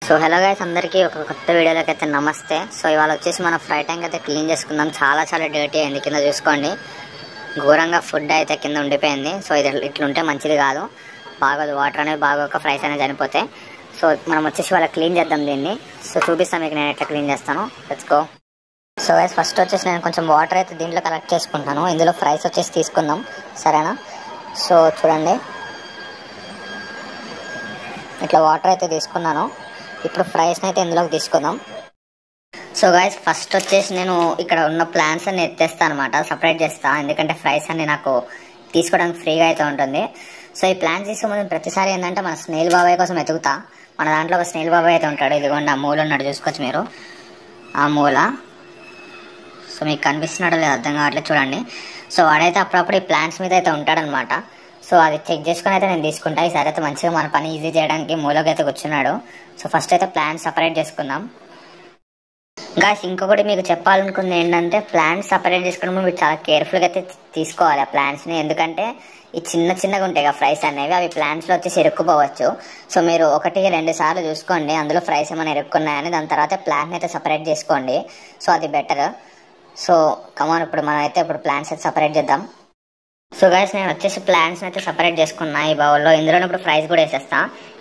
So hello guys, అందరికీ ఒక కొత్త వీడియోలోకి అయితే నమస్తే. సో ఇవాళ వచ్చేసి మన ఫ్రై ట్యాంక్ అయితే క్లీన్ చేసుకుందాం. చాలా డర్టీ అయింది. కింద చూసుకోండి, ఘోరంగా ఫుడ్ అయితే కింద ఉండిపోయింది. సో ఇది ఇట్లుంటే మంచిది కాదు, బాగోదు. వాటర్ అనేది బాగోక ఫ్రైస్ అనేది చనిపోతాయి. సో మనం వచ్చేసి వాళ్ళ క్లీన్ చేద్దాం దీన్ని. సో చూపిస్తాను మీకు నేను ఎట్లా క్లీన్ చేస్తాను. Let's go. So guys, first వచ్చేసి నేను కొంచెం వాటర్ అయితే దీంట్లో కలెక్ట్ చేసుకుంటాను. ఇందులో ఫ్రైస్ వచ్చేసి తీసుకుందాం, సరేనా? సో చూడండి, ఇట్లా వాటర్ అయితే తీసుకున్నాను. ఇప్పుడు ఫ్రైస్ని అయితే ఇందులోకి తీసుకుందాం. సో గైస్, ఫస్ట్ వచ్చేసి నేను ఇక్కడ ఉన్న ప్లాంట్స్ అన్ని ఎత్తేస్తాను అనమాట, సపరేట్ చేస్తాను. ఎందుకంటే ఫ్రైస్ అన్ని నాకు తీసుకోవడానికి ఫ్రీగా అయితే ఉంటుంది. సో ఈ ప్లాంట్స్ తీసుకోమని ప్రతిసారి ఏంటంటే మన స్నేల్ బాబాయ్ కోసం ఎతుకుతా. మన దాంట్లో ఒక స్నేల్ బాబాయ్ అయితే ఉంటాడు. ఇదిగోండి, ఆ మూల ఉన్నాడు, చూసుకోవచ్చు మీరు, ఆ మూల. సో మీకు కనిపిస్తున్నాడో లేదు అర్థం కావట్లేదు, చూడండి. సో వాడైతే అప్పుడప్పుడు ఈ ప్లాంట్స్ మీద అయితే ఉంటాడనమాట. సో అది చెక్ చేసుకుని అయితే నేను తీసుకుంటా. ఈసారి అయితే మంచిగా మన పని ఈజీ చేయడానికి మూలకి అయితే కూర్చున్నాడు. సో ఫస్ట్ అయితే ప్లాంట్స్ సపరేట్ చేసుకుందాం. గాయ్స్, ఇంకొకటి మీకు చెప్పాలనుకుంది ఏంటంటే, ప్లాంట్స్ సపరేట్ చేసుకున్నప్పుడు మీరు చాలా కేర్ఫుల్గా అయితే తీసుకోవాలి ఆ ప్లాంట్స్ని. ఎందుకంటే ఈ చిన్నగా ఉంటాయి కదా ఫ్రైస్ అనేవి, అవి ప్లాంట్స్లో వచ్చేసి ఇరుక్కుపోవచ్చు. సో మీరు 1-2 సార్లు చూసుకోండి అందులో ఫ్రైస్ ఏమైనా ఇరుక్కున్నాయని. దాని తర్వాత ప్లాంట్ని అయితే సపరేట్ చేసుకోండి. సో అది బెటర్. సో కమాన్, ఇప్పుడు మనం అయితే ప్లాంట్స్ అయితే సపరేట్ చేద్దాం. సో గైస్, నేను వచ్చేసి ప్లాంట్స్ అయితే సపరేట్ చేసుకున్నా ఈ బౌల్లో. ఇందులో ఇప్పుడు ఫ్రైస్ కూడా వేసేస్తా.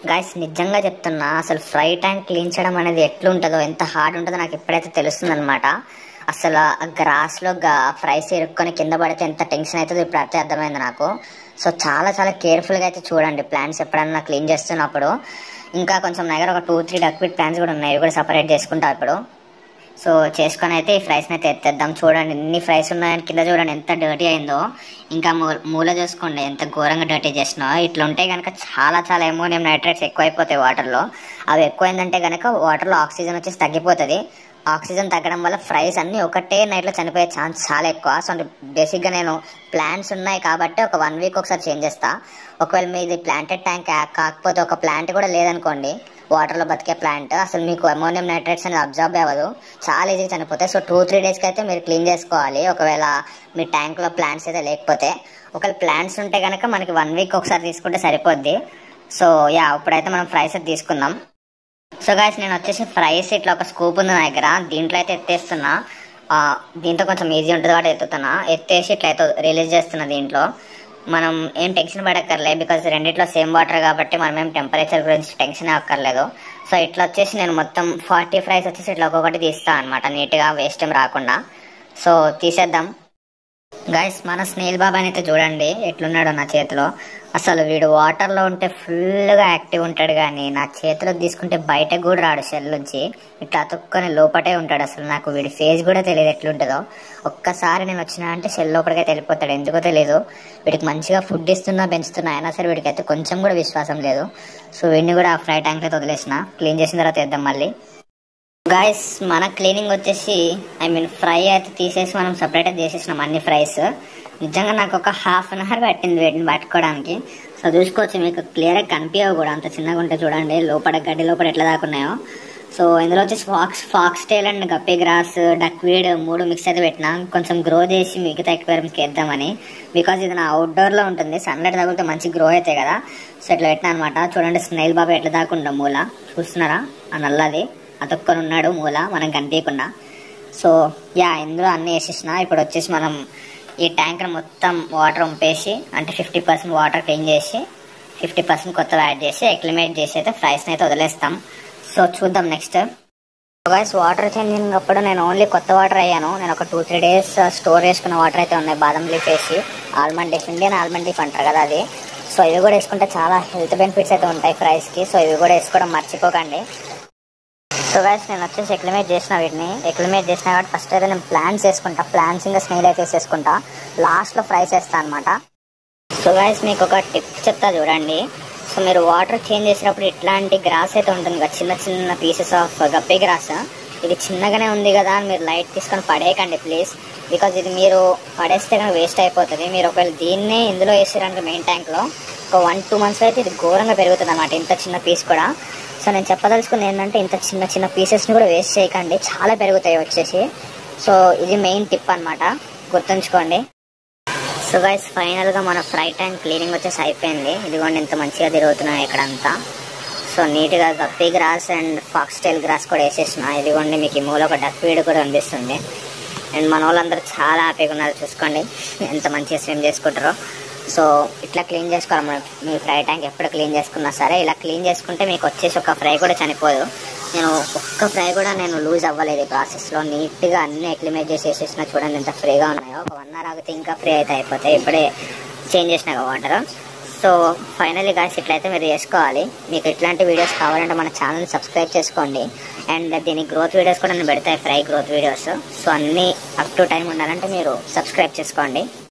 గైస్, నిజంగా చెప్తున్నా, అసలు ఫ్రై ట్యాంక్ క్లీన్ చేయడం అనేది ఎట్లుంటుందో, ఎంత హార్డ్ ఉంటుందో నాకు ఇప్పుడైతే తెలుస్తుంది అనమాట. అసలు ఆ గ్రాస్లో ఫ్రైస్ ఇరుక్కొని కింద పడితే ఎంత టెన్షన్ అవుతుందో ఇప్పుడు అయితే అర్థమైంది నాకు. సో చాలా కేర్ఫుల్గా అయితే చూడండి ప్లాంట్స్ ఎప్పుడన్నా క్లీన్ చేస్తున్నప్పుడు. ఇంకా కొంచెం దగ్గర ఒక 2-3 డక్విడ్ ప్లాంట్స్ కూడా ఉన్నాయి, ఇవి కూడా సపరేట్ చేసుకుంటా ఇప్పుడు. సో చేసుకొని అయితే ఈ ఫ్రైస్ని అయితే ఎత్తేద్దాం. చూడండి ఎన్ని ఫ్రైస్ ఉన్నాయని, కింద చూడండి ఎంత డర్టీ అయిందో. ఇంకా మూల చూసుకోండి ఎంత ఘోరంగా డర్టీ చేసినా. ఇట్లా ఉంటే కనుక చాలా అమోనియం నైట్రేట్స్ ఎక్కువైపోతాయి వాటర్లో. అవి ఎక్కువైందంటే కనుక వాటర్లో ఆక్సిజన్ వచ్చేసి తగ్గిపోతుంది. ఆక్సిజన్ తగ్గడం వల్ల ఫ్రైస్ అన్నీ ఒకటే నైట్లో చనిపోయే ఛాన్స్ చాలా ఎక్కువ. సో బేసిక్గా నేను ప్లాంట్స్ ఉన్నాయి కాబట్టి ఒక 1 వీక్ ఒకసారి చేంజ్ చేస్తా. ఒకవేళ మీది ప్లాంటెడ్ ట్యాంక్ కాకపోతే, ఒక ప్లాంట్ కూడా లేదనుకోండి, వాటర్లో బతికే ప్లాంట్, అసలు మీకు అమోనియం నైట్రేట్స్ అనేది అబ్జర్వ్ అవ్వదు, చాలా ఈజీగా చనిపోతాయి. సో 2-3 డేస్కి అయితే మీరు క్లీన్ చేసుకోవాలి, ఒకవేళ మీ ట్యాంక్లో ప్లాంట్స్ అయితే లేకపోతే. ఒకవేళ ప్లాంట్స్ ఉంటే కనుక మనకి 1 వీక్ ఒకసారి తీసుకుంటే సరిపోద్ది. సో ఇప్పుడైతే మనం ఫ్రైస్ అయితే తీసుకుందాం. సో గైస్, నేను వచ్చేసి ఫ్రైస్ ఇట్లా ఒక స్కూప్ ఉంది నా దగ్గర, దీంట్లో అయితే ఎత్తేస్తున్నా. దీంతో కొంచెం ఈజీ ఉంటుంది కాబట్టి ఎత్తేసి ఇట్లా అయితే రిలీజ్ చేస్తున్నా. దీంట్లో మనం ఏం టెన్షన్ పడక్కర్లే, బికాజ్ రెండిట్లో సేమ్ వాటర్ కాబట్టి మనం ఏం టెంపరేచర్ గురించి టెన్షన్ అక్కర్లేదు. సో ఇట్లా వచ్చేసి నేను మొత్తం 40 ఫ్రైస్ వచ్చేసి ఇట్లా ఒక్కొక్కటి తీస్తాను అనమాట, నీట్గా వేస్ట్ ఏం రాకుండా. సో తీసేద్దాం. గైస్, మన స్నేల్ బాబాని అయితే చూడండి ఎట్లున్నాడో నా చేతిలో. అసలు వీడు వాటర్లో ఉంటే ఫుల్గా యాక్టివ్ ఉంటాడు, కానీ నా చేతిలోకి తీసుకుంటే బయటకు కూడా రాడు. షెల్ నుంచి ఇట్లా అతుక్కొని లోపటే ఉంటాడు. అసలు నాకు వీడి ఫేస్ కూడా తెలియదు ఎట్లుంటుందో. ఒక్కసారి నేను వచ్చినా అంటే షెల్ లోపలికైతే వెళ్ళిపోతాడు, ఎందుకో తెలియదు. వీడికి మంచిగా ఫుడ్ ఇస్తున్నా పెంచుతున్నా, అయినా సరే వీడికి అయితే కొంచెం కూడా విశ్వాసం లేదు. సో వీడిని కూడా ఫ్రై ట్యాంక్ అయితే వదిలేసిన. క్లీన్ చేసిన తర్వాత వేద్దాం మళ్ళీ. గాయస్, మన క్లీనింగ్ వచ్చేసి ఫ్రై అయితే తీసేసి మనం సపరేట్ అయితే చేసేసినాం అన్ని ఫ్రైస్. నిజంగా నాకు ఒక 1/2 అవర్ పట్టింది వీటిని పట్టుకోవడానికి. సో చూసుకోవచ్చు, మీకు క్లియర్గా కనిపించవు కూడా, అంత చిన్నగా ఉంటే. చూడండి లోపల గడ్డి లోపల ఎట్లా దాకున్నాయో. సో ఇందులో వచ్చేసి fox tail and guppy grass, duckweed 3 mix అయితే పెట్టినా, కొంచెం గ్రో చేసి మిగతా ఎక్వేరియంకి వేద్దామని. బికాజ్ ఇది నా అవుట్డోర్లో ఉంటుంది, సన్లైట్ తగిలితే మంచి గ్రో అవుతాయి కదా. సో ఇట్లా పెట్టినా అనమాట. చూడండి స్నేల్ బాబా ఎట్లా దాకుండా మూల, చూస్తున్నారా? ఆ నల్లది అతుక్కొని ఉన్నాడు మూల, మనం కనిపించకుండా. సో ఇందులో అన్నీ వేసేసిన. ఇప్పుడు వచ్చేసి మనం ఈ ట్యాంక్ని మొత్తం వాటర్ ఉంపేసి, అంటే 50% వాటర్ క్లీన్ చేసి 50% కొత్తగా యాడ్ చేసి ఎక్లిమేట్ చేసి అయితే ఫ్రైస్ని అయితే వదిలేస్తాం. సో చూద్దాం నెక్స్ట్. గైస్, వాటర్ చేంజింగ్ అప్పుడు నేను ఓన్లీ కొత్త వాటర్ అయ్యాను. నేను ఒక 2-3 డేస్ స్టోర్ చేసుకున్న వాటర్ అయితే ఉన్నాయి. బాదం లీఫ్ వేసి, almond leaf, Indian almond leaf అంటారు కదా అది. సో ఇవి కూడా వేసుకుంటే చాలా హెల్త్ బెనిఫిట్స్ అయితే ఉంటాయి ఫ్రైస్కి. సో ఇవి కూడా వేసుకోవడం మర్చిపోకండి. సో గైస్, నేను వచ్చేసి ఎక్లిమేట్ చేసిన వీటిని. ఎక్లిమేట్ చేసిన కాబట్టి ఫస్ట్ అయితే నేను ప్లాంట్స్ వేసుకుంటా. ప్లాంట్స్ ఇంకా స్నేల్ అయితే వేసేసుకుంటా, లాస్ట్లో ఫ్రైస్ వేస్తాను అనమాట. సో గైస్, మీకు ఒక టిప్ చెప్తా చూడండి. సో మీరు వాటర్ చేంజ్ చేసినప్పుడు ఇట్లాంటి గ్రాస్ అయితే ఉంటుంది కదా, చిన్న పీసెస్ ఆఫ్ గప్పీ గ్రాస్. ఇది చిన్నగానే ఉంది కదా అని మీరు లైట్ తీసుకొని పడేయకండి ప్లీజ్. బికాజ్ ఇది మీరు పడేస్తే కనుక వేస్ట్ అయిపోతుంది. మీరు ఒకవేళ దీన్నే ఇందులో వేసారంటే మెయిన్ ట్యాంక్లో ఒక 1-2 మంత్స్ అయితే ఇది ఘోరంగా పెరుగుతుంది అనమాట, ఇంత చిన్న పీస్ కూడా. సో నేను చెప్పదలుచుకుంది ఏంటంటే, ఇంత చిన్న పీసెస్ని కూడా వేస్ట్ చేయకండి, చాలా పెరుగుతాయి వచ్చేసి. సో ఇది మెయిన్ టిప్ అనమాట, గుర్తుంచుకోండి. సో గైస్, ఫైనల్గా మన ఫ్రై ట్యాంక్ క్లీనింగ్ వచ్చేసి అయిపోయింది. ఇదిగోండి ఎంత మంచిగా తిరుగుతున్నాయి ఇక్కడంతా. సో నీట్గా guppy grass and fox tail grass కూడా వేసేసిన. ఇదిగోండి మీకు ఈ మూల ఒక డక్ వీడ్ కూడా కనిపిస్తుంది. అండ్ మన వాళ్ళందరూ చాలా హ్యాపీగా ఉన్నారు. చూసుకోండి ఎంత మంచిగా స్విమ్ చేసుకుంటారో. సో ఇట్లా క్లీన్ చేసుకోవాలి. మీ ఫ్రై ట్యాంక్ ఎప్పుడు క్లీన్ చేసుకున్నా సరే ఇలా క్లీన్ చేసుకుంటే మీకు వచ్చేసి ఒక ఫ్రై కూడా చనిపోదు. నేను ఒక్క ఫ్రై కూడా నేను లూజ్ అవ్వలేదు ఈ ప్రాసెస్లో. నీట్గా అన్ని అక్లిమేట్ చేసేసిన. చూడండి ఎంత ఫ్రీగా ఉన్నాయో. ఒక 1 hour ఆగితే ఇంకా ఫ్రీ అయితే అయిపోతాయి. ఇప్పుడే చేంజ్ చేసిన వాటర్. సో ఫైనల్లీ గాయ్స్ ఇట్లయితే మీరు చేసుకోవాలి. మీకు ఇట్లాంటి వీడియోస్ కావాలంటే మన ఛానల్ని సబ్స్క్రైబ్ చేసుకోండి. అండ్ దీని గ్రోత్ వీడియోస్ కూడా నేను పెడతాయి, ఫ్రై గ్రోత్ వీడియోస్. సో అన్నీ అప్ టు టైం ఉండాలంటే మీరు సబ్స్క్రైబ్ చేసుకోండి.